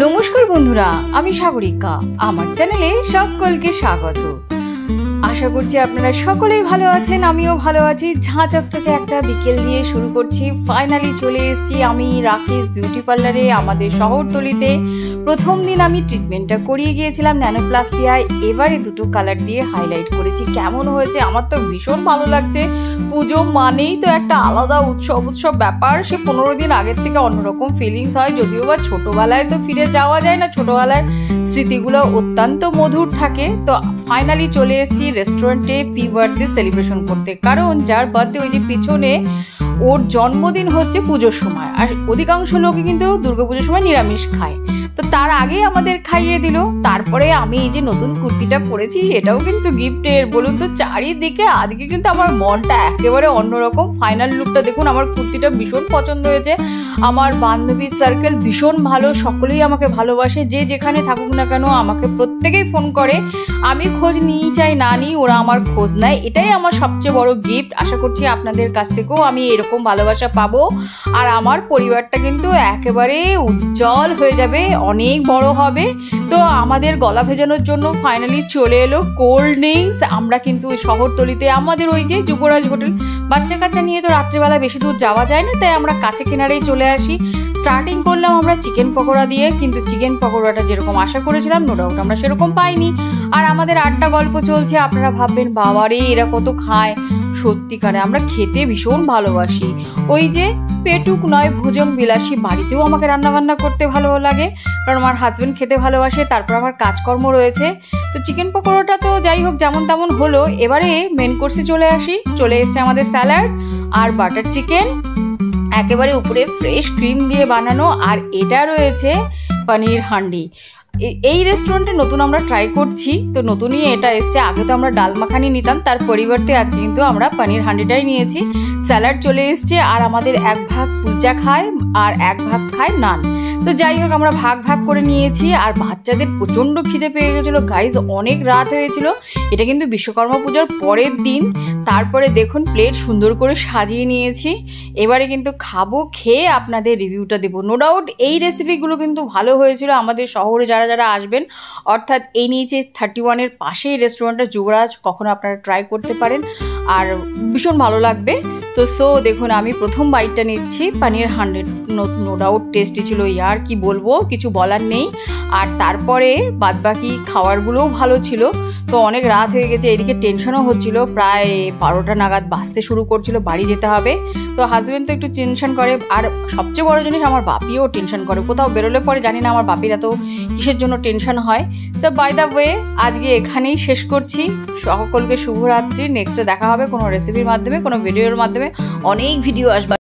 নমস্কার বন্ধুরা, আমি সাগরিকা। আমার চ্যানেলে সকলকে স্বাগত। আশা করছি আপনারা সকলেই ভালো আছেন, আমিও ভালো আছি। ঝাঁ চকচকে একটা বিকেল দিয়ে শুরু করছি। ফাইনালি চলে এসেছি আমি রাকেশ বিউটি পার্লারে, আমাদের শহরতলিতে। প্রথম দিন আমি ট্রিটমেন্টটা করিয়ে গিয়েছিলাম ন্যানোপ্লাস্টিয়ায়। এবারে দুটো কালার দিয়ে হাইলাইট করেছি। কেমন হয়েছে? আমার তো ভীষণ ভালো লাগছে। পুজো মানেই তো একটা আলাদা উৎসব ব্যাপার। সে 15 দিন আগের থেকে অন্যরকম ফিলিংস হয়। যদিও বা ছোটবেলায় তো ফিরে যাওয়া যায় না, ছোটবেলার স্মৃতিগুলো অত্যন্ত মধুর থাকে। তো ফাইনালি চলে এসেছি রেস্টুরেন্টে পি বার্থডে সেলিব্রেশন করতে, কারণ যার বার্থডে ওই যে পিছনে, ওর জন্মদিন হচ্ছে পুজোর সময়। আর অধিকাংশ লোকই কিন্তু দুর্গাপুজোর সময় নিরামিষ খায়। তো তার আগেই আমাদের খাইয়ে দিল। তারপরে আমি এই যে নতুন কুর্তিটা পরেছি, এটাও কিন্তু গিফটের। বলুন তো, চারিদিকে আজকে কিন্তু আমার মনটা একেবারে অন্যরকম। ফাইনাল লুকটা দেখুন, আমার কুর্তিটা ভীষণ পছন্দ হয়েছে। আমার বান্ধবী সার্কেল ভীষণ ভালো, সকলেই আমাকে ভালোবাসে। যে যেখানে থাকুক না কেন আমাকে প্রত্যেকেই ফোন করে। আমি খোঁজ নিই চাই না নিই, ওরা আমার খোঁজ নেয়। এটাই আমার সবচেয়ে বড় গিফট। আশা করছি আপনাদের কাছ থেকেও আমি এরকম ভালোবাসা পাবো। আর আমার পরিবারটা কিন্তু একেবারে উজ্জ্বল হয়ে যাবে, অনেক বড় হবে। তো আমাদের গলা ভেজানোর জন্য ফাইনালি চলে এলো কোল্ড ড্রিঙ্কস। আমরা কিন্তু ওই শহরতলিতে আমাদের ওই যে যুবরাজ হোটেল, বাচ্চা কাচ্চা নিয়ে তো রাত্রেবেলা বেশি দূর যাওয়া যায় না, তাই আমরা কাছে কিনারেই চলে আসি। স্টার্টিং করলাম আমরা চিকেন পকোড়া দিয়ে, কিন্তু চিকেন পকোড়াটা যেরকম আশা করেছিলাম নো ডাউট আমরা সেরকম পাইনি। আর আমাদের আড্ডা গল্প চলছে। আপনারা ভাববেন বাবারে এরা কত খায়। সত্যিকারে আমরা খেতে ভীষণ ভালোবাসি। ওই যে পেটুক নয় ভোজন বিলাসী। বাড়িতেও আমাকে রান্নাবান্না করতে ভালো লাগে, কারণ আমার হাজবেন্ড খেতে ভালোবাসে। তারপর আমার কাজকর্ম রয়েছে। তো চিকেন পকোড়াটা তো যাই হোক যেমন তেমন হলো। এবারে মেন কোর্সে চলে আসি। চলে এসছে আমাদের স্যালাড আর বাটার চিকেন, একেবারে উপরে ফ্রেশ ক্রিম দিয়ে বানানো। আর এটা রয়েছে পনির হান্ডি। এই রেস্টুরেন্টে নতুন আমরা ট্রাই করছি, তো নতুনই এটা এসছে। আগে তো আমরা ডাল মাখানি নিতাম, তার পরিবর্তে আজকে কিন্তু আমরা পনির হান্ডিটাই নিয়েছি। স্যালাড চলে এসছে, আর আমাদের এক ভাগ কুলচা খায় আর এক ভাগ খায় নান। তো যাই হোক আমরা ভাগ ভাগ করে নিয়েছি। আর বাচ্চাদের প্রচণ্ড খিদে পেয়ে গেছিলো গাইজ, অনেক রাত হয়েছিল। এটা কিন্তু বিশ্বকর্মা পুজোর পরের দিন। তারপরে দেখুন প্লেট সুন্দর করে সাজিয়ে নিয়েছি। এবারে কিন্তু খাবো, খেয়ে আপনাদের রিভিউটা দেবো। নো ডাউট এই রেসিপিগুলো কিন্তু ভালো হয়েছিল। আমাদের শহরে যারা যারা আসবেন, অর্থাৎ এই নিচে 31-এর পাশেই রেস্টুরেন্টটা যুবরাজ, কখনো আপনারা ট্রাই করতে পারেন আর ভীষণ ভালো লাগবে। তো দেখুন আমি প্রথম বাইটটা নিচ্ছি। পনির হান্ডি নো ডাউট টেস্টি ছিল, ইয়ার কি বলবো, কিছু বলার নেই। আর তারপরে বাদবাকি খাবারগুলোও ভালো ছিল। তো অনেক রাত হয়ে গেছে, এদিকে টেনশনও হচ্ছিল। প্রায় 12টা নাগাদ বাজতে শুরু করছিল, বাড়ি যেতে হবে। তো হাজবেন্ড তো একটু টেনশন করে, আর সবচেয়ে বড় জিনিস আমার বাপিও টেনশন করে। কোথাও বেরোলে পরে জানি না আমার বাপির এত কিসের জন্য টেনশন হয়। তো বাই দ্য ওয়ে আজকে এখানেই শেষ করছি। সকলকে শুভরাত্রি। নেক্সটে দেখা হবে কোনো রেসিপির মাধ্যমে, কোনো ভিডিওর মাধ্যমে। অনেক ভিডিও আসবে।